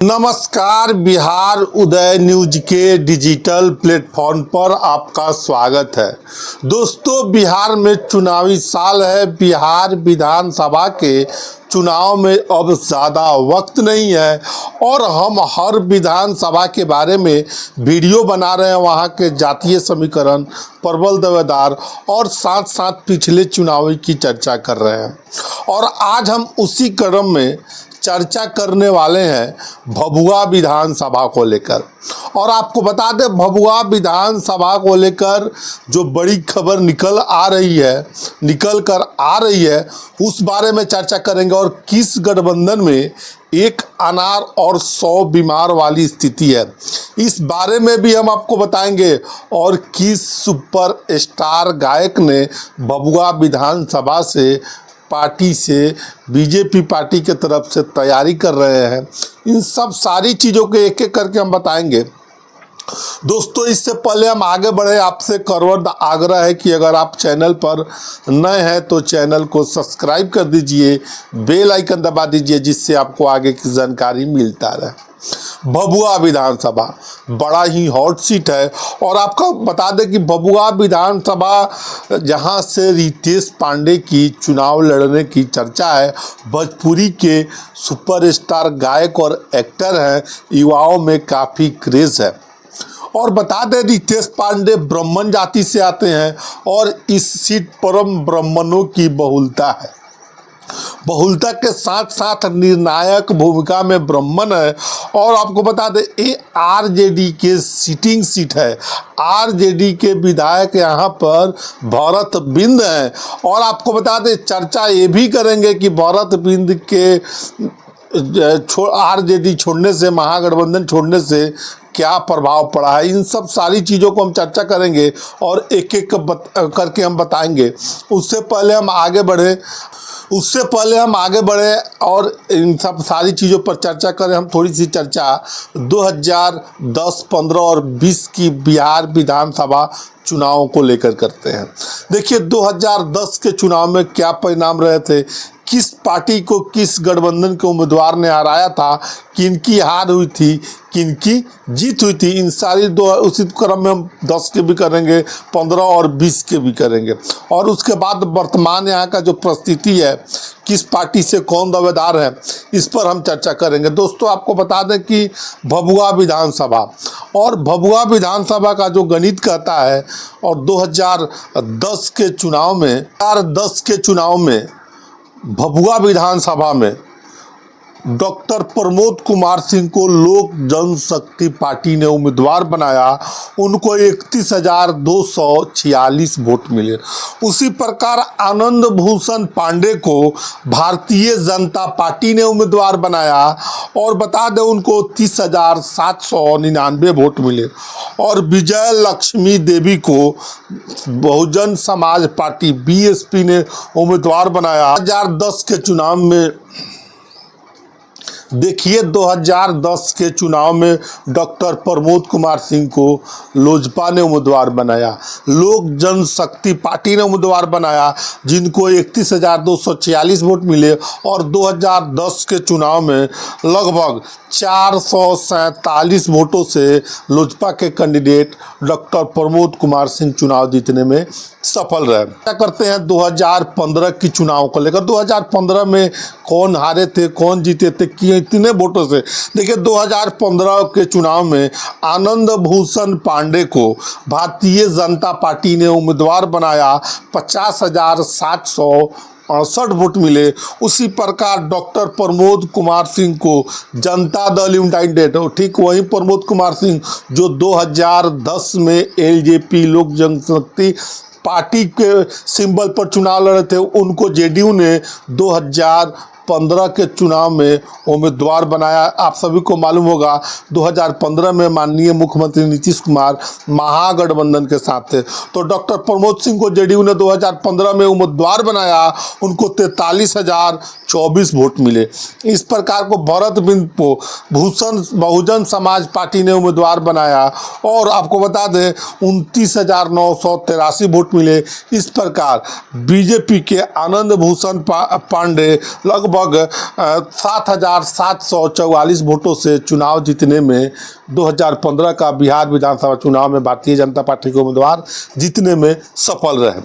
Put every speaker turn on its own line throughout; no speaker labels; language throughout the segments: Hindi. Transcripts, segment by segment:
नमस्कार, बिहार उदय न्यूज के डिजिटल प्लेटफॉर्म पर आपका स्वागत है। दोस्तों, बिहार में चुनावी साल है। बिहार विधानसभा के चुनाव में अब ज़्यादा वक्त नहीं है और हम हर विधानसभा के बारे में वीडियो बना रहे हैं, वहाँ के जातीय समीकरण, प्रबल दावेदार और साथ साथ पिछले चुनाव की चर्चा कर रहे हैं। और आज हम उसी क्रम में चर्चा करने वाले हैं भभुआ विधानसभा को लेकर। और आपको बता दें, भभुआ विधानसभा को लेकर जो बड़ी खबर निकल कर आ रही है उस बारे में चर्चा करेंगे। और किस गठबंधन में एक अनार और 100 बीमार वाली स्थिति है, इस बारे में भी हम आपको बताएंगे। और किस सुपर स्टार गायक ने भभुआ विधानसभा से पार्टी से बीजेपी पार्टी के तरफ से तैयारी कर रहे हैं, इन सब सारी चीज़ों को एक एक करके हम बताएंगे। दोस्तों, इससे पहले हम आगे बढ़े, आपसे करवट आग्रह है कि अगर आप चैनल पर नए हैं तो चैनल को सब्सक्राइब कर दीजिए, बेल आइकन दबा दीजिए, जिससे आपको आगे की जानकारी मिलता रहे। भभुआ विधानसभा बड़ा ही हॉट सीट है। और आपको बता दें कि भभुआ विधानसभा जहां से रितेश पांडे की चुनाव लड़ने की चर्चा है, भोजपुरी के सुपरस्टार गायक और एक्टर हैं, युवाओं में काफ़ी क्रेज़ है। और बता दें, रितेश पांडे ब्राह्मण जाति से आते हैं और इस सीट पर ब्राह्मणों की बहुलता है। बहुलता के साथ साथ निर्णायक भूमिका में ब्राह्मण है। और आपको बता दें, ये आरजेडी के सिटिंग सीट है। आरजेडी के विधायक यहाँ पर भरत बिंद हैं। और आपको बता दें, चर्चा ये भी करेंगे कि भरत बिंद के आरजेडी छोड़ने से, महागठबंधन छोड़ने से क्या प्रभाव पड़ा है। इन सब सारी चीज़ों को हम चर्चा करेंगे और एक एक करके हम बताएंगे। उससे पहले हम आगे बढ़े और इन सब सारी चीज़ों पर चर्चा करें। हम थोड़ी सी चर्चा 2010, 15 और 20 की बिहार विधानसभा चुनावों को लेकर करते हैं। देखिए, 2010 के चुनाव में क्या परिणाम रहे थे, किस पार्टी को, किस गठबंधन के उम्मीदवार ने हराया था, किनकी हार हुई थी, किनकी जीत हुई थी। इन सारी उसी क्रम में हम 10 के भी करेंगे, 15 और 20 के भी करेंगे। और उसके बाद वर्तमान यहाँ का जो परिस्थिति है, किस पार्टी से कौन दावेदार है, इस पर हम चर्चा करेंगे। दोस्तों, आपको बता दें कि भभुआ विधानसभा का जो गणित कहता है, और 2010 के चुनाव में भभुआ विधानसभा में डॉक्टर प्रमोद कुमार सिंह को लोक जनशक्ति पार्टी ने उम्मीदवार बनाया। उनको 31,246 वोट मिले। उसी प्रकार आनंद भूषण पांडे को भारतीय जनता पार्टी ने उम्मीदवार बनाया और बता दें, उनको 30,799 वोट मिले। और विजय लक्ष्मी देवी को बहुजन समाज पार्टी बीएसपी ने उम्मीदवार बनाया। 2010 के चुनाव में देखिए, 2010 के चुनाव में डॉक्टर प्रमोद कुमार सिंह को लोजपा ने उम्मीदवार बनाया, लोक जनशक्ति पार्टी ने उम्मीदवार बनाया, जिनको 31,246 वोट मिले। और 2010 के चुनाव में लगभग 447 वोटों से लोजपा के कैंडिडेट डॉक्टर प्रमोद कुमार सिंह चुनाव जीतने में सफल रहे। क्या करते हैं 2015 की चुनाव को लेकर। 2015 में कौन हारे थे, कौन जीते थे, कितने वोटों से। देखिए, 2015 के चुनाव में आनंद भूषण पांडे को भारतीय जनता पार्टी ने उम्मीदवार बनाया, 50,768 वोट मिले। उसी प्रकार डॉक्टर प्रमोद कुमार सिंह को जनता दल यूनाइटेड, ठीक वही प्रमोद कुमार सिंह जो 2010 में एलजेपी लोक जनशक्ति पार्टी के सिंबल पर चुनाव लड़े थे, उनको जेडीयू ने 2015 के चुनाव में उम्मीदवार बनाया। आप सभी को मालूम होगा, 2015 में माननीय मुख्यमंत्री नीतीश कुमार महागठबंधन के साथ थे, तो डॉक्टर प्रमोद सिंह को जेडीयू ने 2015 में उम्मीदवार बनाया, उनको 43,024 वोट मिले। इस प्रकार को भरत बिंद को बहुजन समाज पार्टी ने उम्मीदवार बनाया और आपको बता दें 29,983 वोट मिले। इस प्रकार बीजेपी के आनंद भूषण पांडे लगभग लगभग 7,744 वोटों से चुनाव जीतने में 2015 का बिहार विधानसभा चुनाव में भारतीय जनता पार्टी के उम्मीदवार जीतने में सफल रहे।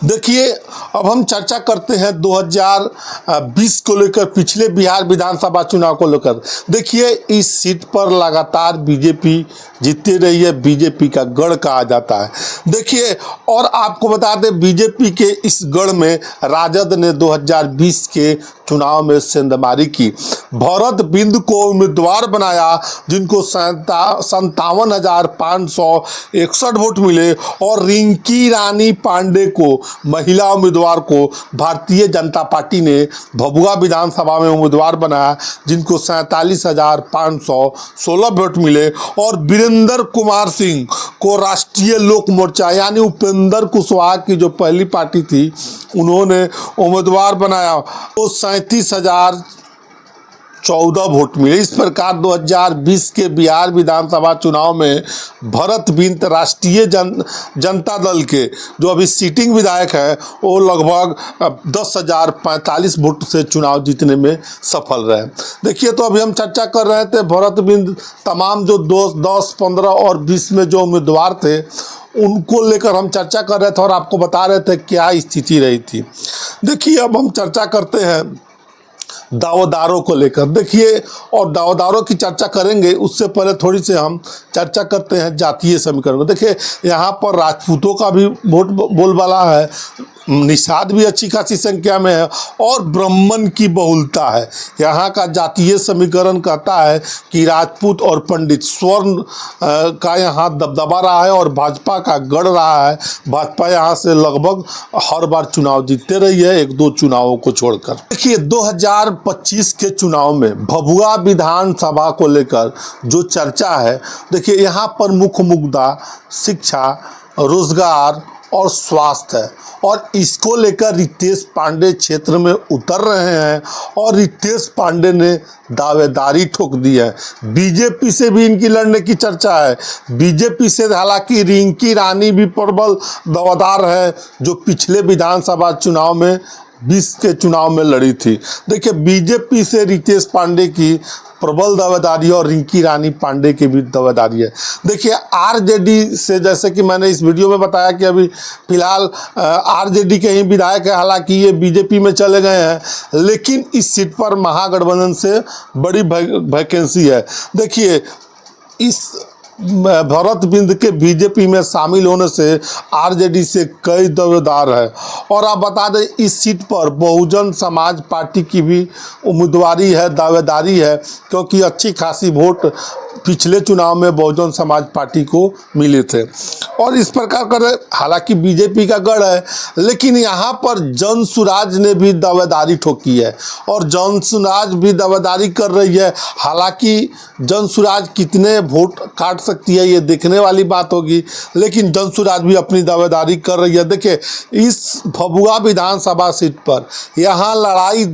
देखिए, अब हम चर्चा करते हैं 2020 को लेकर, पिछले बिहार विधानसभा चुनाव को लेकर। देखिए, इस सीट पर लगातार बीजेपी जीतती रही है, बीजेपी का गढ़ कहा जाता है। देखिए, और आपको बता दें, बीजेपी के इस गढ़ में राजद ने 2020 के चुनाव में सेंधमारी की। भरत बिंद को उम्मीदवार बनाया, जिनको 57,561 वोट मिले, और रिंकी रानी पांडे को, महिला उम्मीदवार को, भारतीय जनता पार्टी ने भभुआ विधानसभा में उम्मीदवार बनाया, जिनको 47,516 वोट मिले, और वीरेंद्र कुमार सिंह को राष्ट्रीय लोक मोर्चा यानी उपेंद्र कुशवाहा की जो पहली पार्टी थी, उन्होंने उम्मीदवार बनाया, तो 37,014 वोट मिले। इस प्रकार 2020 के बिहार विधानसभा चुनाव में भरत बिंद राष्ट्रीय जनता दल के जो अभी सीटिंग विधायक है, वो लगभग 10,045 वोट से चुनाव जीतने में सफल रहे। देखिए, तो अभी हम चर्चा कर रहे थे भरत बिंद, तमाम जो 10, 15 और 20 में जो उम्मीदवार थे, उनको लेकर हम चर्चा कर रहे थे और आपको बता रहे थे क्या स्थिति रही थी। देखिए, अब हम चर्चा करते हैं दावेदारों को लेकर। देखिए, और दावेदारों की चर्चा करेंगे उससे पहले थोड़ी सी हम चर्चा करते हैं जातीय समीकरण में। देखिए, यहाँ पर राजपूतों का भी वोट बोलबाला है, निषाद भी अच्छी खासी संख्या में है, और ब्राह्मण की बहुलता है। यहाँ का जातीय समीकरण कहता है कि राजपूत और पंडित स्वर्ण का यहाँ दबदबा रहा है और भाजपा का गढ़ रहा है। भाजपा यहाँ से लगभग हर बार चुनाव जीतते रही है, 1-2 चुनावों को छोड़कर। देखिए, 2025 के चुनाव में भभुआ विधानसभा को लेकर जो चर्चा है, देखिए यहाँ पर मुख्य मुद्दा शिक्षा, रोजगार और स्वास्थ्य है, और इसको लेकर रितेश पांडे क्षेत्र में उतर रहे हैं, और रितेश पांडे ने दावेदारी ठोक दी है। बीजेपी से भी इनकी लड़ने की चर्चा है। बीजेपी से हालांकि रिंकी रानी भी प्रबल दावेदार है, जो पिछले विधानसभा चुनाव में 20 के चुनाव में लड़ी थी। देखिए, बीजेपी से रितेश पांडे की प्रबल दावेदारी और रिंकी रानी पांडे की भी दावेदारी है। देखिए, आरजेडी से, जैसे कि मैंने इस वीडियो में बताया कि अभी फिलहाल आरजेडी के ही विधायक है, हालांकि ये बीजेपी में चले गए हैं, लेकिन इस सीट पर महागठबंधन से बड़ी वैकेंसी है। देखिए, इस भरत बिंद के बीजेपी में शामिल होने से आरजेडी से कई दावेदार है। और आप बता दें, इस सीट पर बहुजन समाज पार्टी की भी उम्मीदवारी है, दावेदारी है, क्योंकि अच्छी खासी वोट पिछले चुनाव में बहुजन समाज पार्टी को मिले थे। और इस प्रकार कर, हालांकि बीजेपी का गढ़ है, लेकिन यहाँ पर जनसुराज ने भी दावेदारी ठोकी है, और जनसुराज भी दावेदारी कर रही है। हालांकि जनसुराज कितने वोट काट सकती है ये देखने वाली बात होगी, लेकिन जनसुराज भी अपनी दावेदारी कर रही है। देखिए, इस भभुआ विधानसभा सीट पर यहाँ लड़ाई,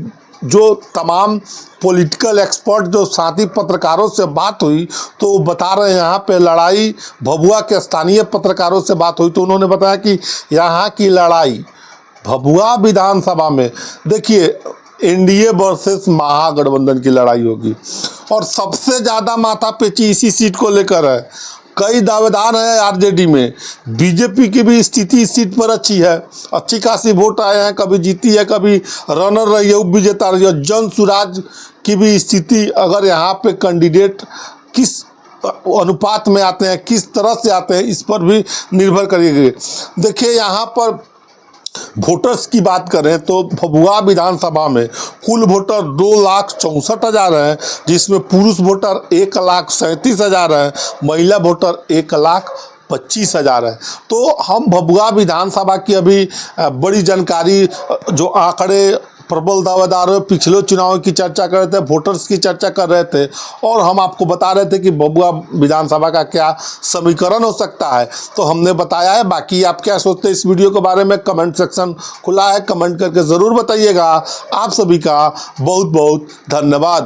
जो तमाम पॉलिटिकल एक्सपर्ट जो साथी पत्रकारों से बात हुई, तो बता रहे हैं यहाँ पे लड़ाई, भभुआ के स्थानीय पत्रकारों से बात हुई तो उन्होंने बताया कि यहाँ की लड़ाई भभुआ विधानसभा में, देखिए, एनडीए वर्सेस महागठबंधन की लड़ाई होगी, और सबसे ज़्यादा माथापेची इसी सीट को लेकर है। कई दावेदार हैं आरजेडी में। बीजेपी की भी स्थिति इस सीट पर अच्छी है, अच्छी खासी वोट आए हैं, कभी जीती है, कभी रनर रही है, उप विजेता रही है। जनसुराज की भी स्थिति, अगर यहाँ पे कैंडिडेट किस अनुपात में आते हैं, किस तरह से आते हैं, इस पर भी निर्भर करेगी। देखिए, यहाँ पर वोटर्स की बात करें तो भभुआ विधानसभा में कुल वोटर 2,64,000 हैं, जिसमें पुरुष वोटर 1,37,000 हैं, महिला वोटर 1,25,000 है। तो हम भभुआ विधानसभा की अभी बड़ी जानकारी, जो आंकड़े, प्रबल दावेदार पिछले चुनाव की चर्चा कर रहे थे, वोटर्स की चर्चा कर रहे थे, और हम आपको बता रहे थे कि भभुआ विधानसभा का क्या समीकरण हो सकता है, तो हमने बताया है। बाकी आप क्या सोचते हैं इस वीडियो के बारे में, कमेंट सेक्शन खुला है, कमेंट करके ज़रूर बताइएगा। आप सभी का बहुत बहुत धन्यवाद।